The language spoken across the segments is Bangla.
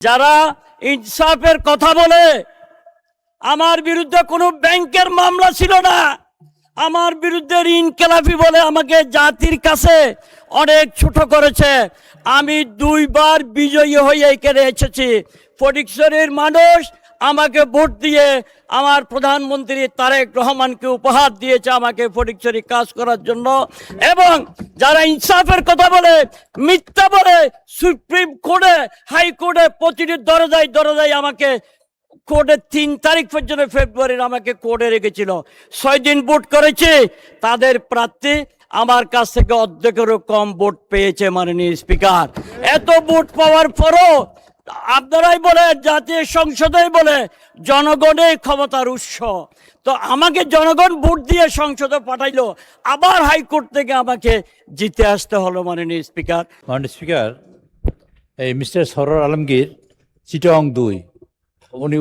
যারা ইনসাফের কথা বলে, আমার বিরুদ্ধে কোনো ব্যাংকের মামলা ছিল না, আমার বিরুদ্ধে ইনকেলাফি বলে আমাকে জাতির কাছে অনেক ছোট করেছে। আমি 2 বার বিজয়ী হয়ে এখানে এসেছি। ফটিকছড়ির মানুষ আমাকে ভোট দিয়ে আমার প্রধানমন্ত্রী তারেক রহমানকে উপহার দিয়েছে আমাকে ফটিকছড়ি কাজ করার জন্য। এবং যারা ইনসাফের কথা বলে, মিথ্যা বলে, সুপ্রিম কোর্টে, হাইকোর্টে প্রতিটি দরজায় দরজায় আমাকে কোর্টে 3 তারিখ পর্যন্ত ফেব্রুয়ারির আমাকে কোর্টে রেখেছিল। 6 দিন ভোট করেছে, তাদের প্রার্থী আমার কাছ থেকে অর্ধেকেরও কম ভোট পেয়েছে। মাননীয় স্পিকার, এত ভোট পাওয়ার পরও আপনারাই বলে, জাতীয় সংসদে বলে জনগণের ক্ষমতার উৎস। তো আমাকে জনগণ ভোট দিয়ে সংসদে পাঠাইলো, আবার হাইকোর্ট থেকে আমাকে জিতে আসতে হলো। মাননীয় স্পিকার, এই মিস্টার সরোয়ার আলমগীর চিটাগং 2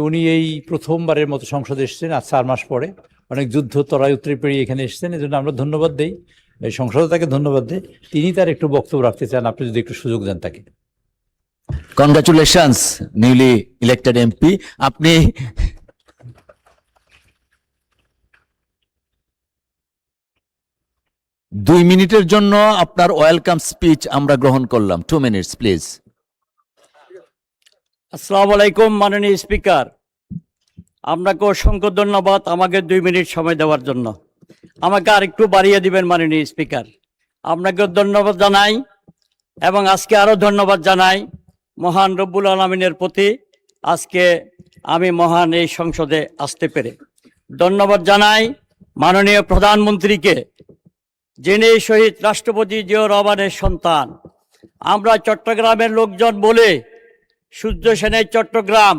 উনি এই প্রথমবারের মতো সংসদে এসেছেন আজ 4 মাস পরে। অনেক যুদ্ধ তরাই উত্তরে পেরিয়ে এখানে এসেছেন, এই জন্য আমরা ধন্যবাদ দেই, এই সংসদে তাকে ধন্যবাদ দেই। তিনি তার একটু বক্তব্য রাখতে চান, আপনি যদি একটু সুযোগ দেন তাকে। Congratulations newly elected MP. আপনি দুই মিনিটের জন্য আপনার ওয়েলকাম স্পিচ আমরা গ্রহণ করলাম। 2 মিনিটস প্লিজ। আসসালামু আলাইকুম মাননীয় স্পিকার, আপনাকে অসংখ্য ধন্যবাদ আমাকে 2 মিনিট সময় দেওয়ার জন্য। আমাকে আরেকটু বাড়িয়ে দিবেন মাননীয় স্পিকার। আপনাকে ধন্যবাদ জানাই এবং আজকে আরও ধন্যবাদ জানাই মহান রব্বুল আলামিনের প্রতি। আজকে আমি মহান এই সংসদে আসতে পেরে ধন্যবাদ জানাই মাননীয় প্রধানমন্ত্রীকে, যিনি শহীদ রাষ্ট্রপতি জিয়াউর রহমানের সন্তান। আমরা চট্টগ্রামের লোকজন বলে, সূর্য সেনের চট্টগ্রাম,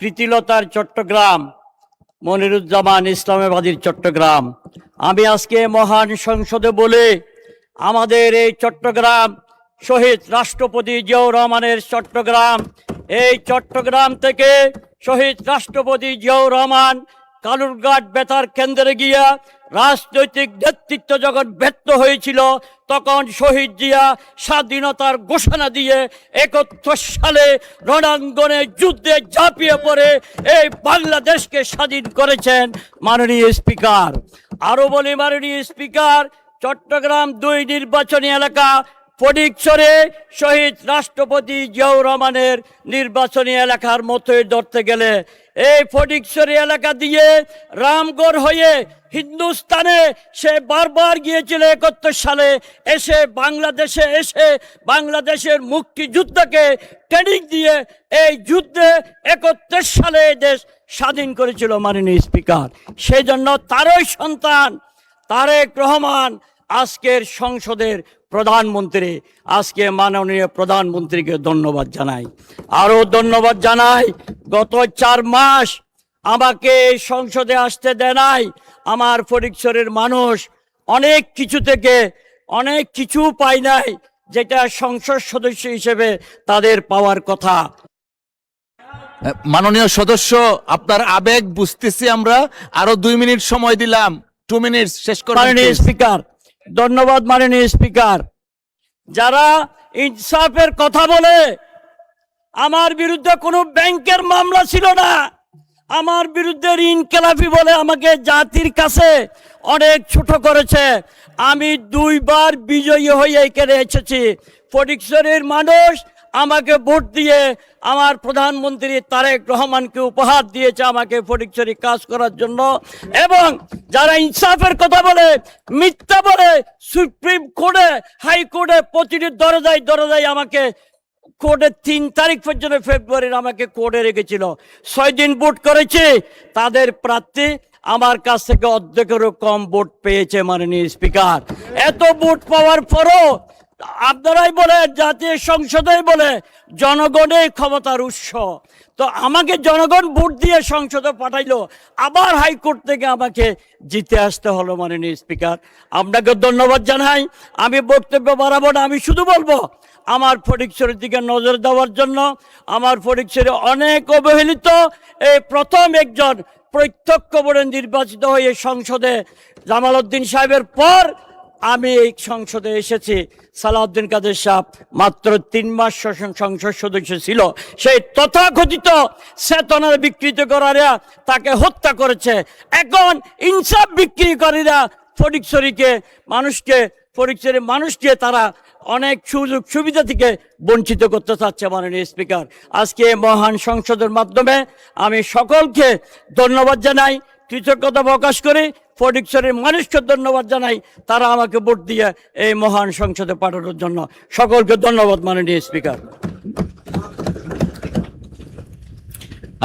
প্রীতিলতার চট্টগ্রাম, মনিরুজ্জামান ইসলামাবাদীর চট্টগ্রাম। আমি আজকে মহান সংসদে বলে, আমাদের এই চট্টগ্রাম শহীদ রাষ্ট্রপতি জিয়াউর রহমানের চট্টগ্রাম। এই চট্টগ্রাম থেকে শহীদ রাষ্ট্রপতি জিয়াউর রহমান কালুরঘাট বেতার কেন্দ্রে গিয়া রাজনৈতিক নেতৃত্ব যখন ব্যর্থ হয়েছিল, তখন শহীদ জিয়া স্বাধীনতার ঘোষণা দিয়ে 71 সালে রণাঙ্গনে যুদ্ধে ঝাঁপিয়ে পড়ে এই বাংলাদেশকে স্বাধীন করেছেন। মাননীয় স্পিকার, আরও বলি মাননীয় স্পিকার, চট্টগ্রাম 2 নির্বাচনী এলাকা ফটিকছড়ি শহীদ রাষ্ট্রপতি জিয়াউর রহমানের নির্বাচনী এলাকার মতোই ধরতে গেলে, এই ফটিকছড়ি এলাকা দিয়ে রামগড় হয়ে হিন্দুস্তানে সে বারবার গিয়েছিল 71 সালে। এসে বাংলাদেশে এসে বাংলাদেশের মুক্তিযুদ্ধকে ট্রেনিং দিয়ে এই যুদ্ধে 71 সালে দেশ স্বাধীন করেছিল। মাননীয় স্পিকার, সেই জন্য তারই সন্তান তারেক রহমান আজকের সংসদের প্রধানমন্ত্রী। আজকে মাননীয় প্রধানমন্ত্রীকে ধন্যবাদ জানাই। আরও ধন্যবাদ জানাই, গত 4 মাস আমাকে এই সংসদে আসতে দেয় নাই। আমার ফটিকছড়ির মানুষ অনেক কিছু থেকে অনেক কিছু পায় নাই, যেটা সংসদ সদস্য হিসেবে তাদের পাওয়ার কথা। মাননীয় সদস্য, আপনার আবেগ বুঝতেছি আমরা। আরো 2 মিনিট সময় দিলাম। 2 মিনিট শেষ করুন। মাননীয় স্পিকার, ধন্যবাদ। মাননীয় স্পিকার, যারা ইনসাফের কথা বলে, আমার বিরুদ্ধে কোনো ব্যাংকের মামলা ছিল না, আমার বিরুদ্ধে ইনকেলাফি বলে আমাকে জাতির কাছে অনেক ছোট করেছে। আমি 2 বার বিজয়ী হয়ে এখানে এসেছি। ফটিকছড়ির মানুষ আমাকে ভোট দিয়ে আমার প্রধানমন্ত্রী তারেক রহমানকে উপহার দিয়েছে আমাকে ফটিকছড়ি কাজ করার জন্য। এবং যারা ইনসাফের কথা বলে, মিথ্যা বলে, সুপ্রিম কোর্টে, হাইকোর্টে প্রতিটি দরজায় দরজায় আমাকে কোর্টে 3 তারিখ পর্যন্ত ফেব্রুয়ারির আমাকে কোর্টে রেখেছিল। 6 দিন ভোট করেছে, তাদের প্রার্থী আমার কাছ থেকে অর্ধেকেরও কম ভোট পেয়েছে। মাননীয় স্পিকার, এত ভোট পাওয়ার পরও আপনারাই বলে, জাতীয় সংসদে বলে জনগণের ক্ষমতার উৎস। তো আমাকে জনগণ ভোট দিয়ে সংসদে পাঠাইলো, আবার হাইকোর্ট থেকে আমাকে জিতে আসতে হলো। মাননীয় স্পিকার, আপনাকে ধন্যবাদ জানাই। আমি বক্তব্য বাড়াবো না, আমি শুধু বলবো আমার ফটিকছড়ির দিকে নজর দেওয়ার জন্য। আমার ফটিকছড়ি অনেক অবহেলিত, এই প্রথম একজন প্রত্যক্ষ ভোটে নির্বাচিত হয়ে সংসদে জামাল উদ্দিন সাহেবের পর আমি এই সংসদে এসেছি, সালাউদ্দিন কাদের সাহেব মাত্র 3 মাস সংসদ সদস্য ছিল, সেই তথাকথিত চেতনার বিকৃতকারীরা তাকে হত্যা করেছে। এখন ইনসাফ বিক্রিকারীরা ফটিকছড়ির মানুষকে তারা অনেক সুযোগ সুবিধা থেকে বঞ্চিত করতে চাচ্ছে। মাননীয় স্পিকার, আজকে এই মহান সংসদের মাধ্যমে আমি সকলকে ধন্যবাদ জানাই, কৃতজ্ঞতা প্রকাশ করি, ফটিকছড়ির মানুষকে ধন্যবাদ জানাই, তারা আমাকে ভোট দিয়ে এই মহান সংসদে পাঠানোর জন্য। সকলকে ধন্যবাদ মাননীয় স্পিকার।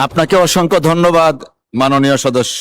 আপনাকে অসংখ্য ধন্যবাদ মাননীয় সদস্য।